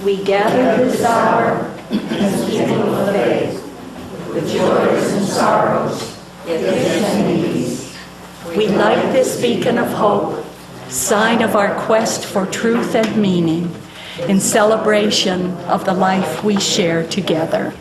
We gather this hour as people of faith, with joys and sorrows, gifts and needs. We light this beacon of hope, sign of our quest for truth and meaning, in celebration of the life we share together.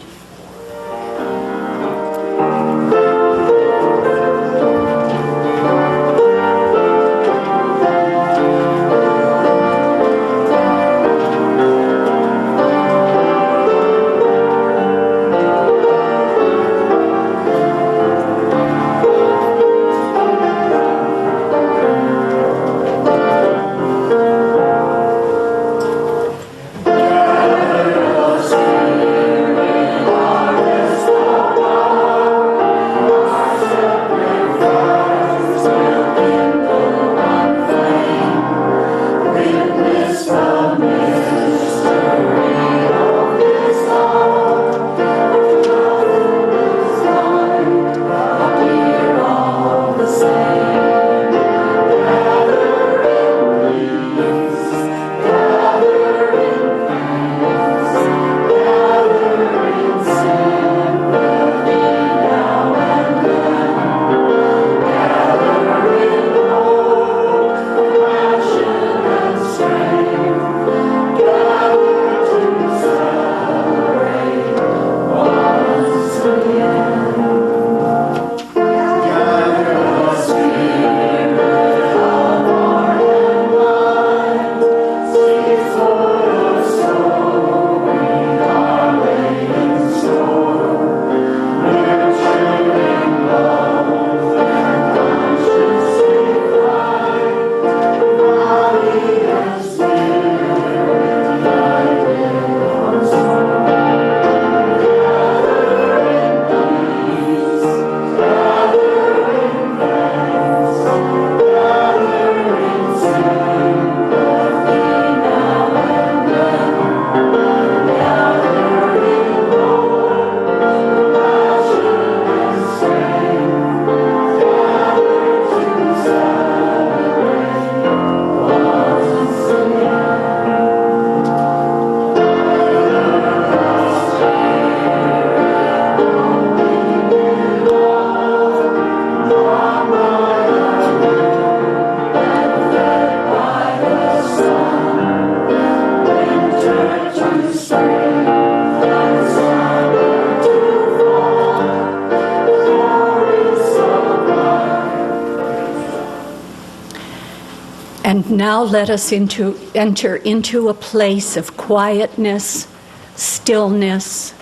And now let us enter into a place of quietness, stillness,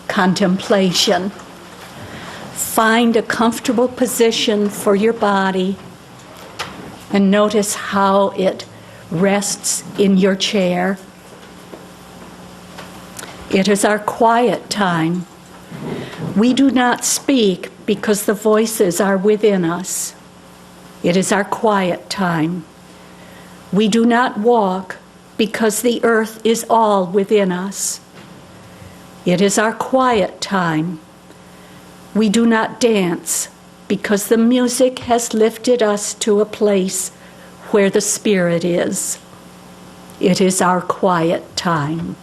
contemplation. Find a comfortable position for your body and notice how it rests in your chair. It is our quiet time. We do not speak because the voices are within us. It is our quiet time. We do not walk because the earth is all within us. It is our quiet time. We do not dance because the music has lifted us to a place where the Spirit is. It is our quiet time.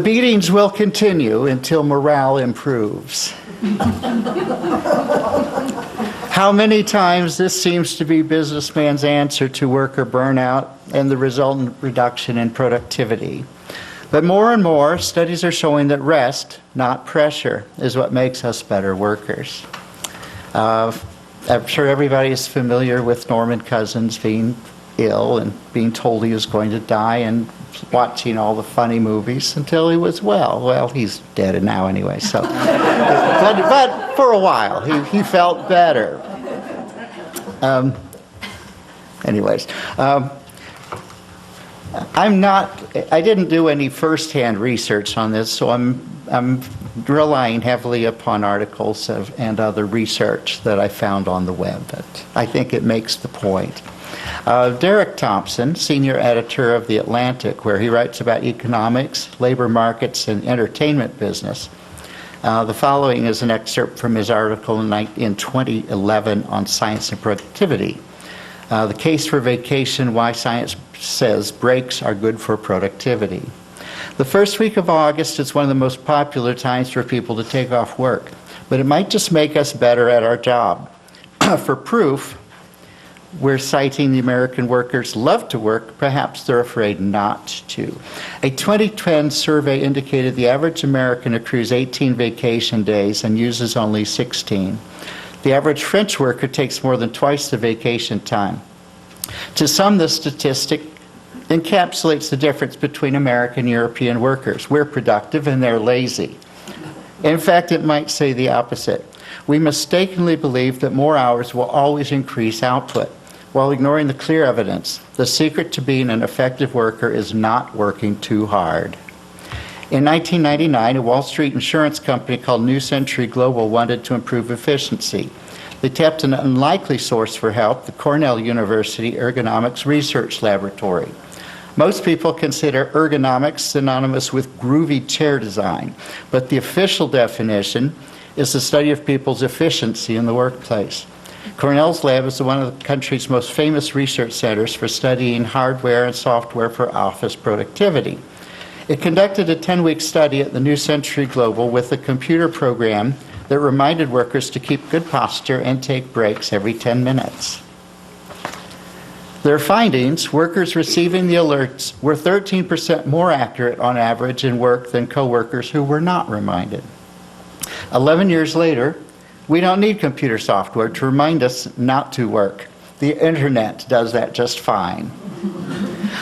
beatings will continue until morale improves. How many times this seems to be businessman's answer to worker burnout and the resultant reduction in productivity. But more and more, studies are showing that rest, not pressure, is what makes us better workers. I'm sure everybody is familiar with Norman Cousins being ill and being told he was going to die and watching all the funny movies until he was well. Well, he's dead now anyway, so. but for a while, he felt better. I didn't do any first-hand research on this, so I'm relying heavily upon articles and other research that I found on the web, but I think it makes the point. Derek Thompson, senior editor of The Atlantic, where he writes about economics, labor markets, and entertainment business. The following is an excerpt from his article in 2011 on science and productivity. The case for vacation, why science says breaks are good for productivity. The first week of August is one of the most popular times for people to take off work, but it might just make us better at our job. For proof, we're citing the American workers love to work, perhaps they're afraid not to. A 2010 survey indicated the average American accrues 18 vacation days and uses only 16. The average French worker takes more than twice the vacation time. To some, this statistic encapsulates the difference between American and European workers. We're productive and they're lazy. In fact, it might say the opposite. We mistakenly believe that more hours will always increase output, while ignoring the clear evidence. The secret to being an effective worker is not working too hard. In 1999, a Wall Street insurance company called New Century Global wanted to improve efficiency. They tapped an unlikely source for help, the Cornell University Ergonomics Research Laboratory. Most people consider ergonomics synonymous with groovy chair design, but the official definition is the study of people's efficiency in the workplace. Cornell's lab is one of the country's most famous research centers for studying hardware and software for office productivity. It conducted a 10-week study at the New Century Global with a computer program that reminded workers to keep good posture and take breaks every 10 minutes. Their findings, workers receiving the alerts were 13% more accurate on average in work than coworkers who were not reminded. 11 years later, we don't need computer software to remind us not to work. The internet does that just fine.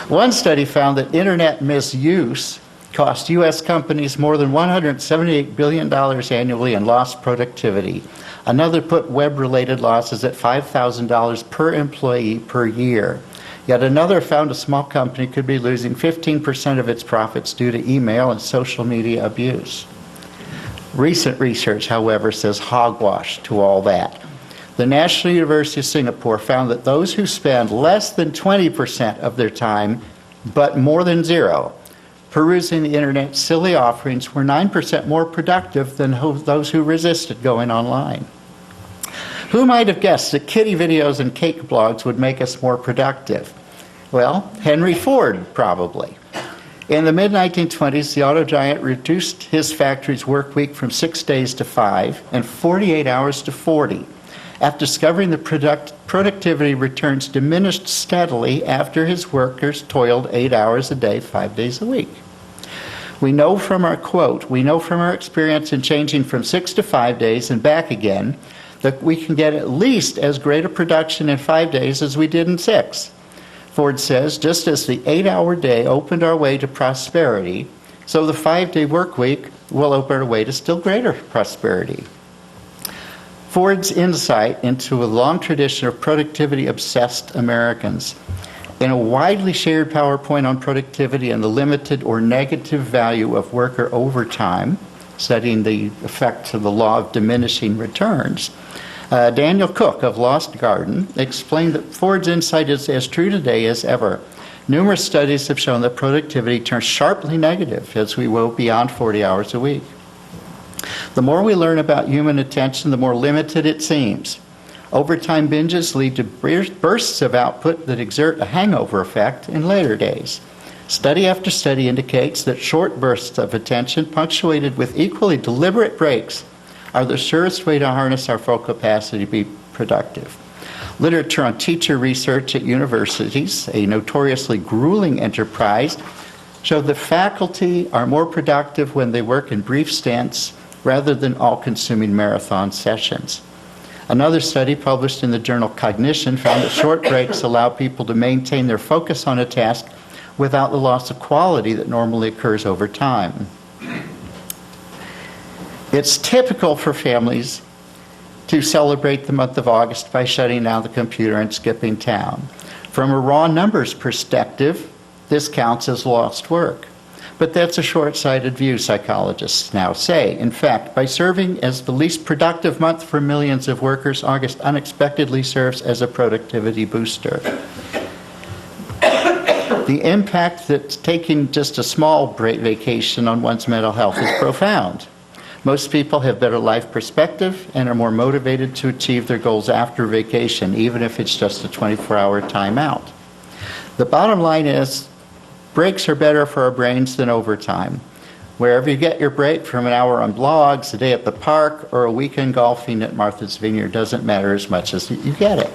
One study found that internet misuse cost U.S. companies more than $178 billion annually in lost productivity. Another put web-related losses at $5,000 per employee per year. Yet another found a small company could be losing 15% of its profits due to email and social media abuse. Recent research, however, says hogwash to all that. The National University of Singapore found that those who spend less than 20% of their time, but more than zero, perusing the internet's silly offerings were 9% more productive than those who resisted going online. Who might have guessed that kitty videos and cake blogs would make us more productive? Well, Henry Ford, probably. In the mid-1920s, the auto giant reduced his factory's work week from 6 days to 5 and 48 hours to 40. After discovering the productivity returns diminished steadily after his workers toiled 8 hours a day, 5 days a week. We know from our experience in changing from 6 to 5 days and back again, that we can get at least as great a production in 5 days as we did in 6. Ford says, just as the 8-hour day opened our way to prosperity, so the 5-day work week will open our way to still greater prosperity. Ford's insight into a long tradition of productivity-obsessed Americans. In a widely shared PowerPoint on productivity and the limited or negative value of worker overtime, studying the effects of the law of diminishing returns, Daniel Cook of Lost Garden explained that Ford's insight is as true today as ever. Numerous studies have shown that productivity turns sharply negative as we go beyond 40 hours a week. The more we learn about human attention, the more limited it seems. Overtime binges lead to bursts of output that exert a hangover effect in later days. Study after study indicates that short bursts of attention punctuated with equally deliberate breaks are the surest way to harness our full capacity to be productive. Literature on teacher research at universities, a notoriously grueling enterprise, show that faculty are more productive when they work in brief stints rather than all-consuming marathon sessions. Another study published in the journal Cognition found that short breaks allow people to maintain their focus on a task without the loss of quality that normally occurs over time. It's typical for families to celebrate the month of August by shutting down the computer and skipping town. From a raw numbers perspective, this counts as lost work. But that's a short-sighted view, psychologists now say. In fact, by serving as the least productive month for millions of workers, August unexpectedly serves as a productivity booster. The impact that taking just a small break vacation on one's mental health is profound. Most people have better life perspective and are more motivated to achieve their goals after vacation, even if it's just a 24-hour timeout. The bottom line is, breaks are better for our brains than overtime. Wherever you get your break, from an hour on blogs, a day at the park, or a weekend golfing at Martha's Vineyard, doesn't matter as much as you get it.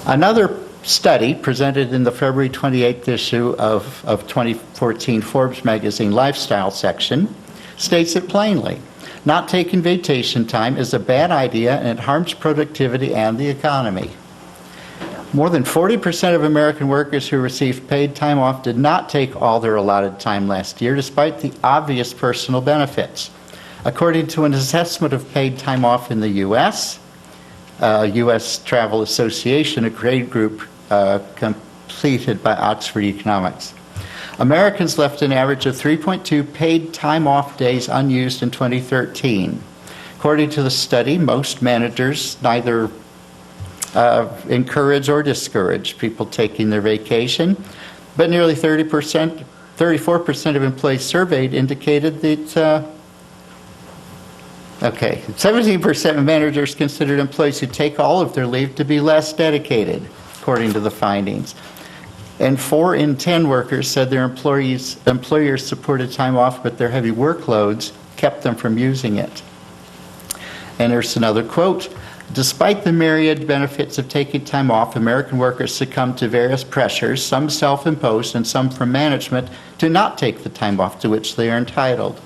Another study presented in the February 28th issue of 2014 Forbes magazine lifestyle section states it plainly. Not taking vacation time is a bad idea and it harms productivity and the economy. More than 40% of American workers who received paid time off did not take all their allotted time last year, despite the obvious personal benefits. According to an assessment of paid time off in the U.S., U.S. Travel Association, a grade group completed by Oxford Economics, Americans left an average of 3.2 paid time off days unused in 2013. According to the study, most managers neither encourage or discourage people taking their vacation, but nearly 34% of employees surveyed indicated that 17% of managers considered employees who take all of their leave to be less dedicated, according to the findings. And 4 in 10 workers said their employers supported time off, but their heavy workloads kept them from using it. And there's another quote. Despite the myriad benefits of taking time off, American workers succumb to various pressures, some self-imposed and some from management, to not take the time off to which they are entitled.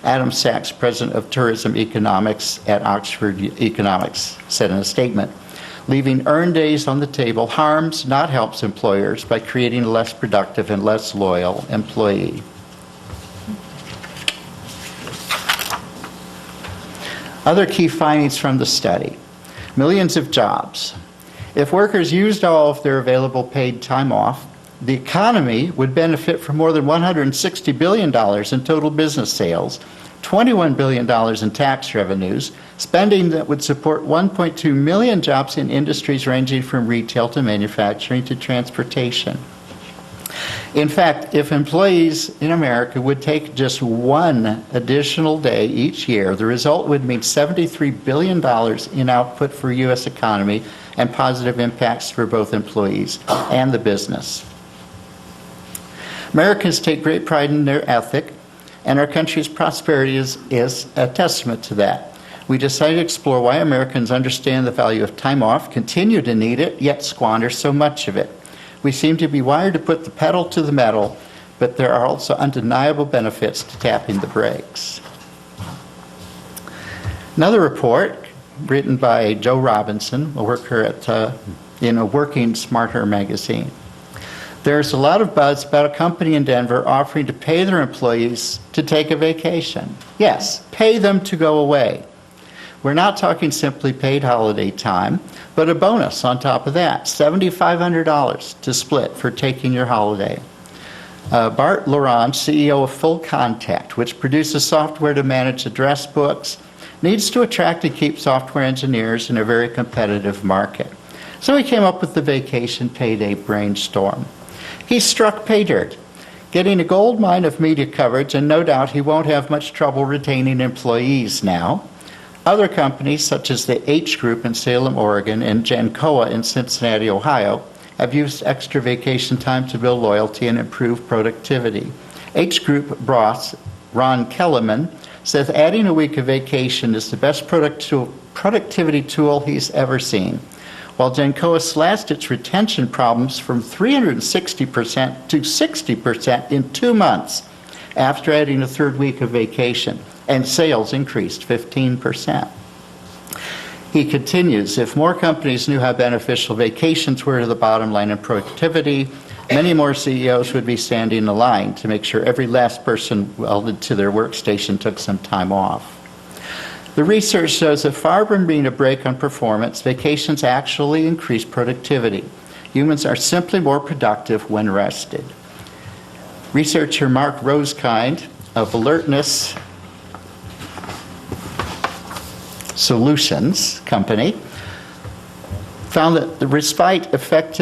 Adam Sachs, president of Tourism Economics at Oxford Economics, said in a statement, leaving earned days on the table harms, not helps employers by creating a less productive and less loyal employee. Other key findings from the study. Millions of jobs. If workers used all of their available paid time off, the economy would benefit from more than $160 billion in total business sales, $21 billion in tax revenues, spending that would support 1.2 million jobs in industries ranging from retail to manufacturing to transportation. In fact, if employees in America would take just one additional day each year, the result would mean $73 billion in output for U.S. economy and positive impacts for both employees and the business. Americans take great pride in their ethic, and our country's prosperity is a testament to that. We decided to explore why Americans understand the value of time off, continue to need it, yet squander so much of it. We seem to be wired to put the pedal to the metal, but there are also undeniable benefits to tapping the brakes. Another report written by Joe Robinson, a worker at Working Smarter magazine. There's a lot of buzz about a company in Denver offering to pay their employees to take a vacation. Yes, pay them to go away. We're not talking simply paid holiday time, but a bonus on top of that, $7,500 to split for taking your holiday. Bart Laurent, CEO of Full Contact, which produces software to manage address books, needs to attract and keep software engineers in a very competitive market. So he came up with the vacation payday brainstorm. He struck pay dirt, getting a gold mine of media coverage, and no doubt he won't have much trouble retaining employees now. Other companies, such as the H Group in Salem, Oregon, and Gencoa in Cincinnati, Ohio, have used extra vacation time to build loyalty and improve productivity. H Group boss Ron Kellerman says adding a week of vacation is the best productivity tool he's ever seen. While Gencoa slashed its retention problems from 360% to 60% in 2 months after adding a third week of vacation, and sales increased 15%. He continues, if more companies knew how beneficial vacations were to the bottom line and productivity, many more CEOs would be standing in line to make sure every last person welded to their workstation took some time off. The research shows that far from being a break on performance, vacations actually increase productivity. Humans are simply more productive when rested. Researcher Mark Rosekind of Alertness Solutions Company found that the respite effect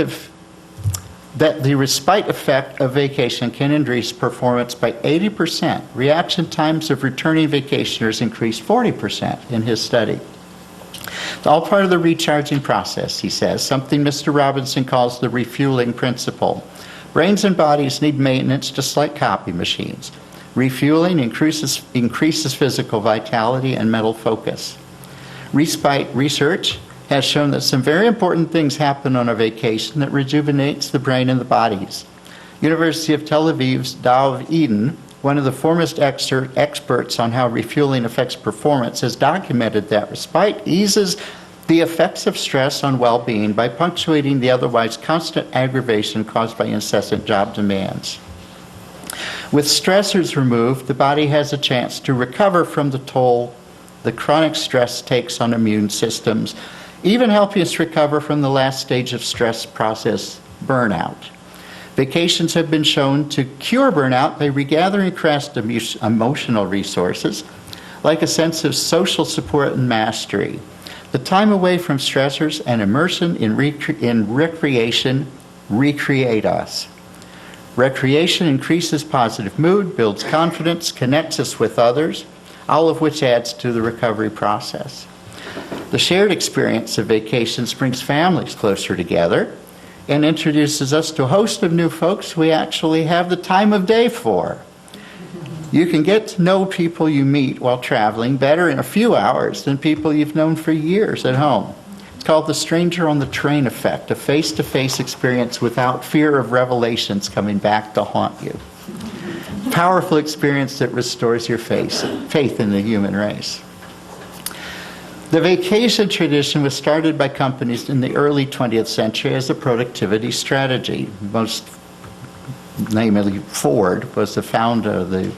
of vacation can increase performance by 80%. Reaction times of returning vacationers increased 40% in his study. It's all part of the recharging process, he says, something Mr. Robinson calls the refueling principle. Brains and bodies need maintenance just like copy machines. Refueling increases physical vitality and mental focus. Respite research has shown that some very important things happen on a vacation that rejuvenates the brain and the bodies. University of Tel Aviv's Dov Eden, one of the foremost experts on how refueling affects performance, has documented that respite eases the effects of stress on well-being by punctuating the otherwise constant aggravation caused by incessant job demands. With stressors removed, the body has a chance to recover from the toll the chronic stress takes on immune systems, even helping us recover from the last stage of stress process, burnout. Vacations have been shown to cure burnout by regathering crashed emotional resources, like a sense of social support and mastery. The time away from stressors and immersion in recreation recreate us. Recreation increases positive mood, builds confidence, connects us with others, all of which adds to the recovery process. The shared experience of vacations brings families closer together and introduces us to a host of new folks we actually have the time of day for. You can get to know people you meet while traveling better in a few hours than people you've known for years at home. It's called the stranger on the train effect, a face-to-face experience without fear of revelations coming back to haunt you. Powerful experience that restores your faith in the human race. The vacation tradition was started by companies in the early 20th century as a productivity strategy. Most namely, Ford was the founder, the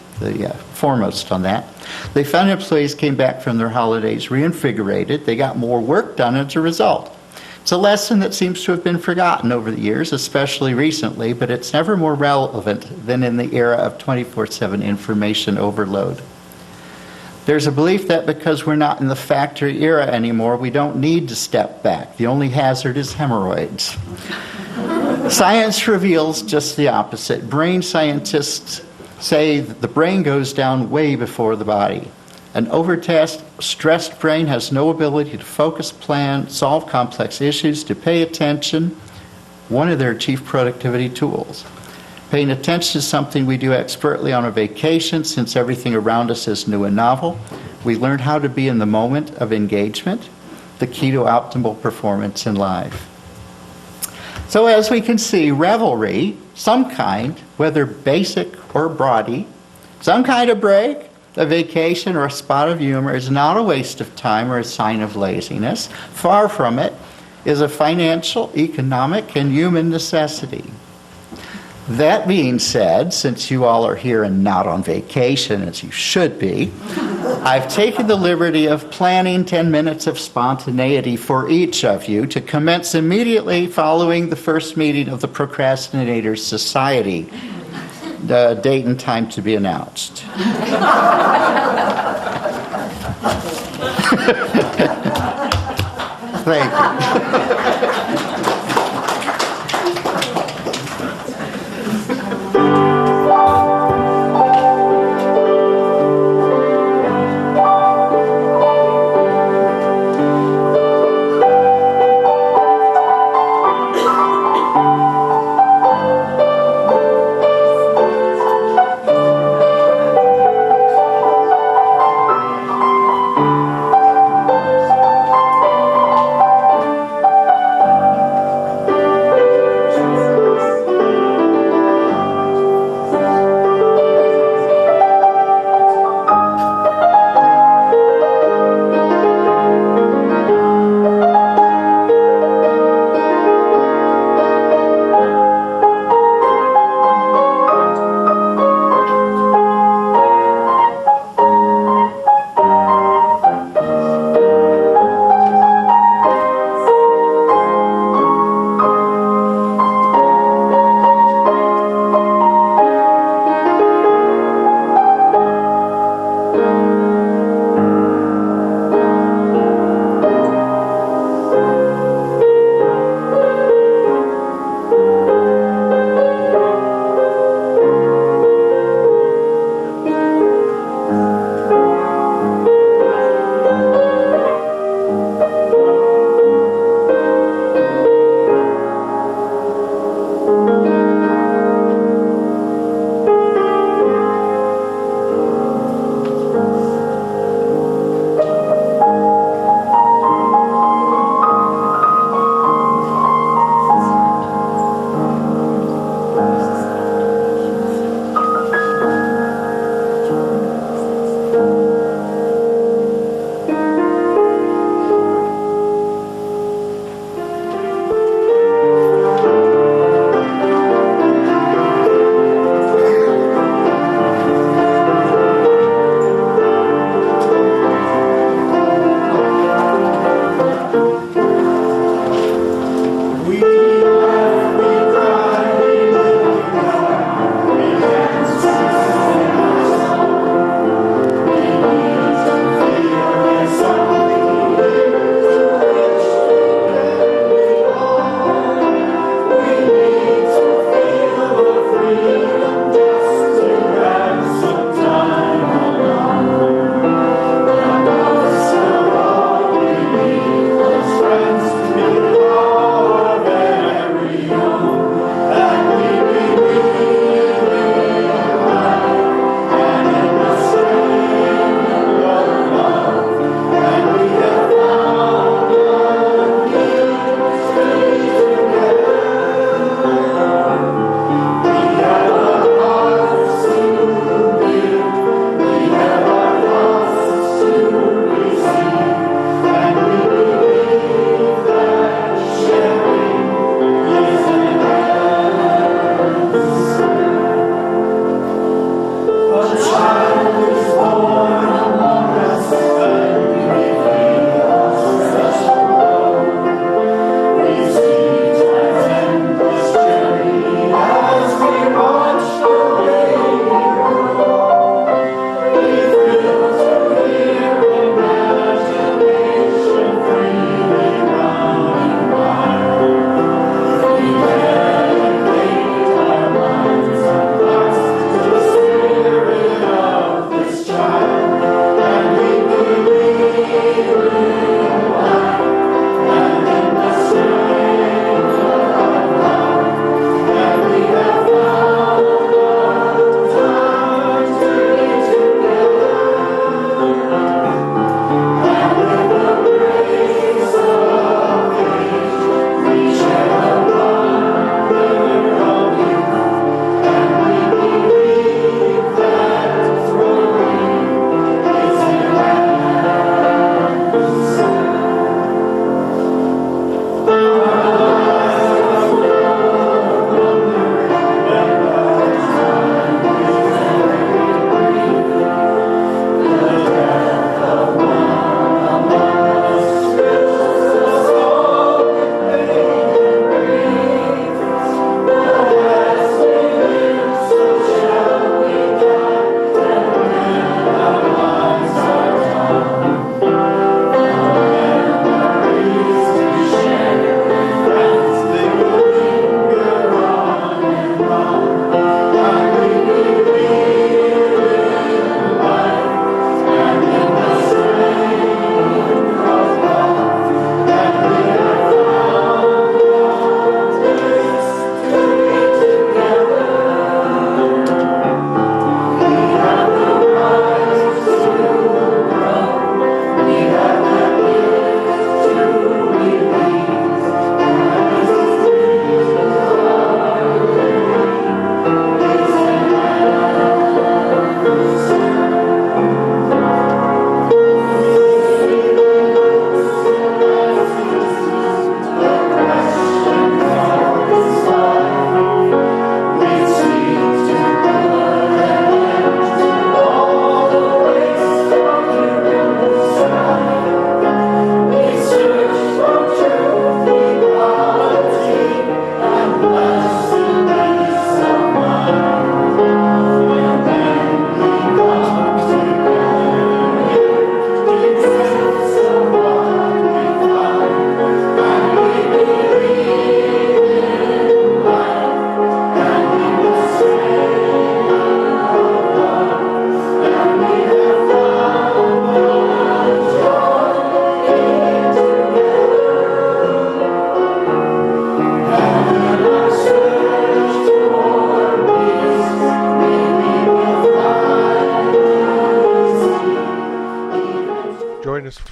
foremost on that. They found employees came back from their holidays reinvigorated. They got more work done as a result. It's a lesson that seems to have been forgotten over the years, especially recently, but it's never more relevant than in the era of 24/7 information overload. There's a belief that because we're not in the factory era anymore, we don't need to step back. The only hazard is hemorrhoids. Science reveals just the opposite. Brain scientists say that the brain goes down way before the body. An overtasked, stressed brain has no ability to focus, plan, solve complex issues, to pay attention, one of their chief productivity tools. Paying attention is something we do expertly on a vacation since everything around us is new and novel. We learn how to be in the moment of engagement, the key to optimal performance in life. So as we can see, revelry, some kind, whether basic or broady, some kind of break, a vacation or a spot of humor is not a waste of time or a sign of laziness. Far from it, is a financial, economic, and human necessity. That being said, since you all are here and not on vacation, as you should be, I've taken the liberty of planning 10 minutes of spontaneity for each of you to commence immediately following the first meeting of the Procrastinators Society. The date and time to be announced. Thank you.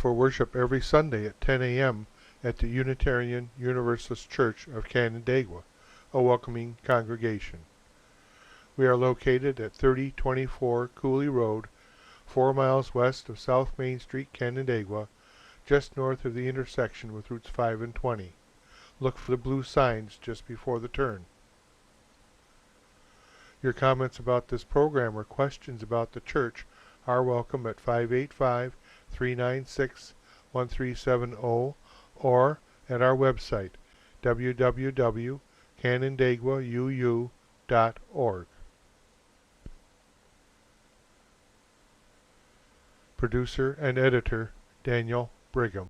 for worship every Sunday at 10 a.m. at the Unitarian Universalist Church of Canandaigua, a welcoming congregation. We are located at 3024 Cooley Road, 4 miles west of South Main Street, Canandaigua, just north of the intersection with Routes 5 and 20. Look for the blue signs just before the turn. Your comments about this program or questions about the church are welcome at 585-396-1370 or at our website, www.canandaiguauu.org. Producer and editor, Daniel Brigham.